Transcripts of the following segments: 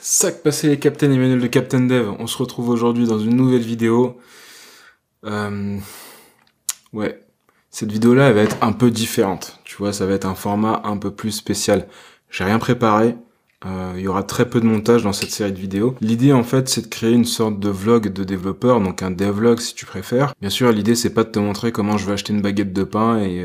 Sac passé les Captain Emmanuel de Captain Dev, on se retrouve aujourd'hui dans une nouvelle vidéo. Ouais, cette vidéo-là, elle va être un peu différente. Tu vois, ça va être un format un peu plus spécial. J'ai rien préparé, il y aura très peu de montage dans cette série de vidéos. L'idée, en fait, c'est de créer une sorte de vlog de développeur, donc un devlog si tu préfères. Bien sûr, l'idée, c'est pas de te montrer comment je vais acheter une baguette de pain et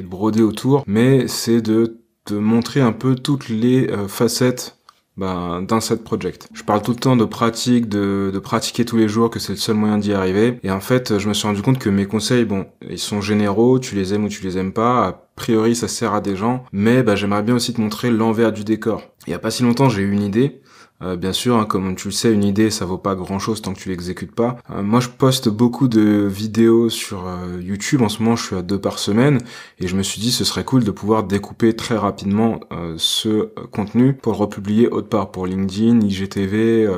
de broder autour, mais c'est de te montrer un peu toutes les facettes d'un side project. Je parle tout le temps de pratique, de pratiquer tous les jours, que c'est le seul moyen d'y arriver. Et en fait, je me suis rendu compte que mes conseils, bon, ils sont généraux, tu les aimes ou tu les aimes pas. A priori, ça sert à des gens. Mais j'aimerais bien aussi te montrer l'envers du décor. Il y a pas si longtemps, j'ai eu une idée. Bien sûr, hein, comme tu le sais, une idée, ça vaut pas grand-chose tant que tu l'exécutes pas. Moi, je poste beaucoup de vidéos sur YouTube. En ce moment, je suis à 2 par semaine. Et je me suis dit, ce serait cool de pouvoir découper très rapidement ce contenu pour le republier autre part, pour LinkedIn, IGTV,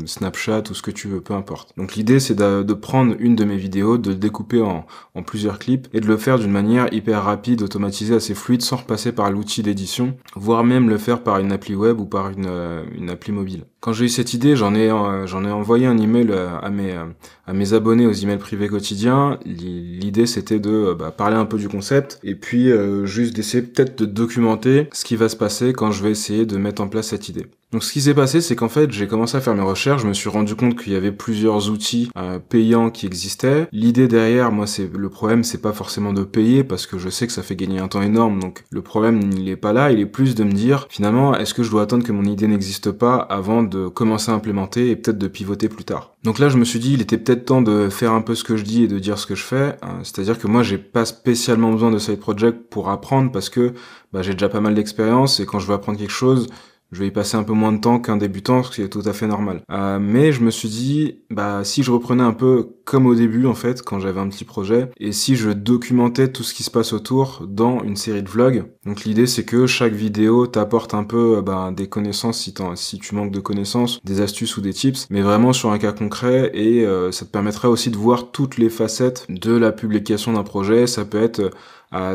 Snapchat, tout ce que tu veux, peu importe. Donc l'idée, c'est de prendre une de mes vidéos, de le découper en plusieurs clips et de le faire d'une manière hyper rapide, automatisée, assez fluide, sans repasser par l'outil d'édition, voire même le faire par une appli web ou par une appli mobile. Quand j'ai eu cette idée, j'en ai envoyé un email à mes abonnés aux emails privés quotidiens. L'idée, c'était de parler un peu du concept et puis juste d'essayer peut-être de documenter ce qui va se passer quand je vais essayer de mettre en place cette idée. Donc ce qui s'est passé, c'est qu'en fait, j'ai commencé à faire mes recherches, je me suis rendu compte qu'il y avait plusieurs outils payants qui existaient. L'idée derrière, moi, le problème, c'est pas forcément de payer, parce que je sais que ça fait gagner un temps énorme, donc le problème, il est pas là, il est plus de me dire, finalement, est-ce que je dois attendre que mon idée n'existe pas avant de commencer à implémenter et peut-être de pivoter plus tard. Donc là, je me suis dit, il était peut-être temps de faire un peu ce que je dis et de dire ce que je fais, c'est-à-dire que moi, j'ai pas spécialement besoin de side project pour apprendre, parce que j'ai déjà pas mal d'expérience, et quand je veux apprendre quelque chose, je vais y passer un peu moins de temps qu'un débutant, ce qui est tout à fait normal. Mais je me suis dit, si je reprenais un peu comme au début, en fait, quand j'avais un petit projet, et si je documentais tout ce qui se passe autour dans une série de vlogs. Donc l'idée, c'est que chaque vidéo t'apporte un peu des connaissances si tu manques de connaissances, des astuces ou des tips, mais vraiment sur un cas concret, et ça te permettrait aussi de voir toutes les facettes de la publication d'un projet. Ça peut être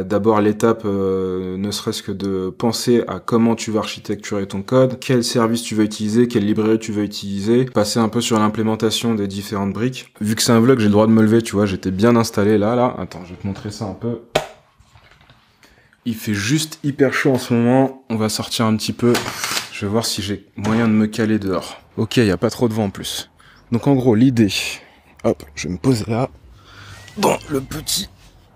d'abord l'étape ne serait-ce que de penser à comment tu vas architecturer ton code, quel service tu veux utiliser, quelle librairie tu veux utiliser, passer un peu sur l'implémentation des différentes briques. Vu que c'est un vlog, j'ai le droit de me lever, tu vois, j'étais bien installé là. Attends, je vais te montrer ça un peu. Il fait juste hyper chaud en ce moment, on va sortir un petit peu, je vais voir si j'ai moyen de me caler dehors. Ok, il y a pas trop de vent en plus. Donc en gros, l'idée, hop, je vais me poser là, dans le petit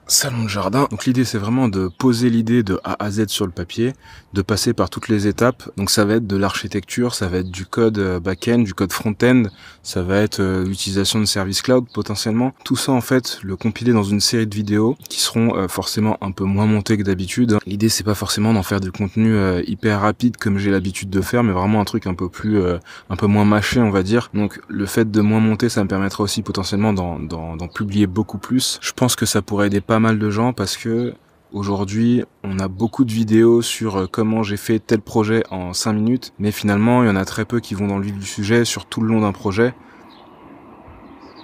salon de jardin. Donc l'idée, c'est vraiment de poser l'idée de A à Z sur le papier, de passer par toutes les étapes. Donc ça va être de l'architecture, ça va être du code back-end, du code front-end, ça va être l'utilisation de services cloud potentiellement. Tout ça, en fait, le compiler dans une série de vidéos qui seront forcément un peu moins montées que d'habitude. L'idée, c'est pas forcément d'en faire du contenu hyper rapide comme j'ai l'habitude de faire, mais vraiment un truc un peu moins mâché, on va dire. Donc le fait de moins monter, ça me permettra aussi potentiellement d'en publier beaucoup plus. Je pense que ça pourrait aider pas mal de gens, parce que aujourd'hui, on a beaucoup de vidéos sur comment j'ai fait tel projet en 5 minutes, mais finalement, il y en a très peu qui vont dans le vif du sujet sur tout le long d'un projet.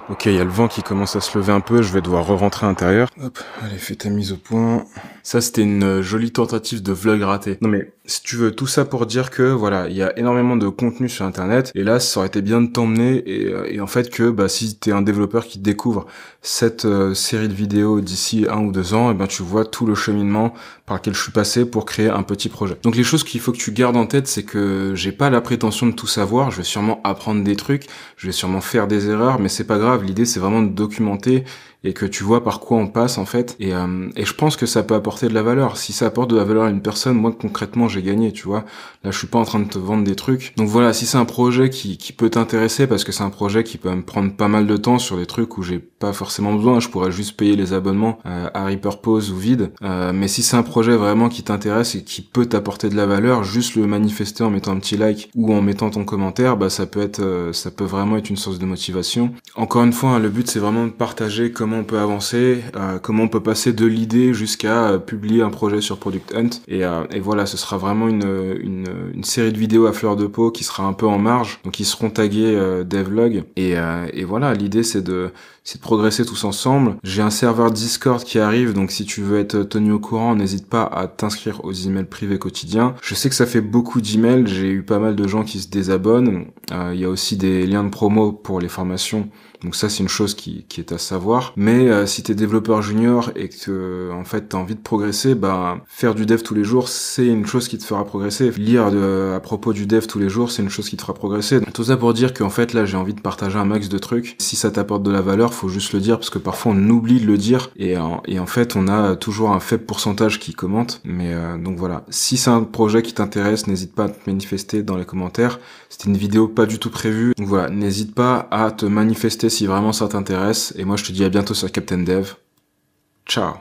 Ok, il y a le vent qui commence à se lever un peu, je vais devoir re-rentrer à l'intérieur. Hop, allez, fais ta mise au point. Ça, c'était une jolie tentative de vlog raté. Non mais, si tu veux, tout ça pour dire que, voilà, il y a énormément de contenu sur Internet, et là, ça aurait été bien de t'emmener, et en fait que, si t'es un développeur qui découvre cette série de vidéos d'ici 1 ou 2 ans, et tu vois tout le cheminement par lequel je suis passé pour créer un petit projet. Donc les choses qu'il faut que tu gardes en tête, c'est que j'ai pas la prétention de tout savoir, je vais sûrement apprendre des trucs, je vais sûrement faire des erreurs, mais c'est pas grave, l'idée c'est vraiment de documenter et que tu vois par quoi on passe en fait, et je pense que ça peut apporter de la valeur. Si ça apporte de la valeur à une personne, moi concrètement j'ai gagné, tu vois. Là je suis pas en train de te vendre des trucs. Donc voilà, si c'est un projet qui peut t'intéresser, parce que c'est un projet qui peut me prendre pas mal de temps sur des trucs où j'ai pas forcément besoin, je pourrais juste payer les abonnements à Repurpose ou Vide, mais si c'est un projet vraiment qui t'intéresse et qui peut t'apporter de la valeur, juste le manifester en mettant un petit like ou en mettant ton commentaire, ça peut vraiment être une source de motivation. Encore une fois, le but c'est vraiment de partager comment comment on peut avancer, comment on peut passer de l'idée jusqu'à publier un projet sur Product Hunt. Et voilà, ce sera vraiment une série de vidéos à fleur de peau qui sera un peu en marge, donc ils seront tagués devlog. Et voilà, l'idée c'est de progresser tous ensemble. J'ai un serveur Discord qui arrive, donc si tu veux être tenu au courant, n'hésite pas à t'inscrire aux emails privés quotidiens. Je sais que ça fait beaucoup d'emails, j'ai eu pas mal de gens qui se désabonnent. Il y a aussi des liens de promo pour les formations. Donc ça, c'est une chose qui est à savoir. Mais si t'es développeur junior et que en fait t'as envie de progresser, faire du dev tous les jours, c'est une chose qui te fera progresser. Lire à propos du dev tous les jours, c'est une chose qui te fera progresser. Donc, tout ça pour dire qu'en fait là, j'ai envie de partager un max de trucs. Si ça t'apporte de la valeur, faut juste le dire parce que parfois on oublie de le dire et en fait on a toujours un faible pourcentage qui commente. Mais donc voilà. Si c'est un projet qui t'intéresse, n'hésite pas à te manifester dans les commentaires. C'était une vidéo pas du tout prévue. Donc voilà, n'hésite pas à te manifester si vraiment ça t'intéresse. Et moi, je te dis à bientôt sur Captain Dev. Ciao.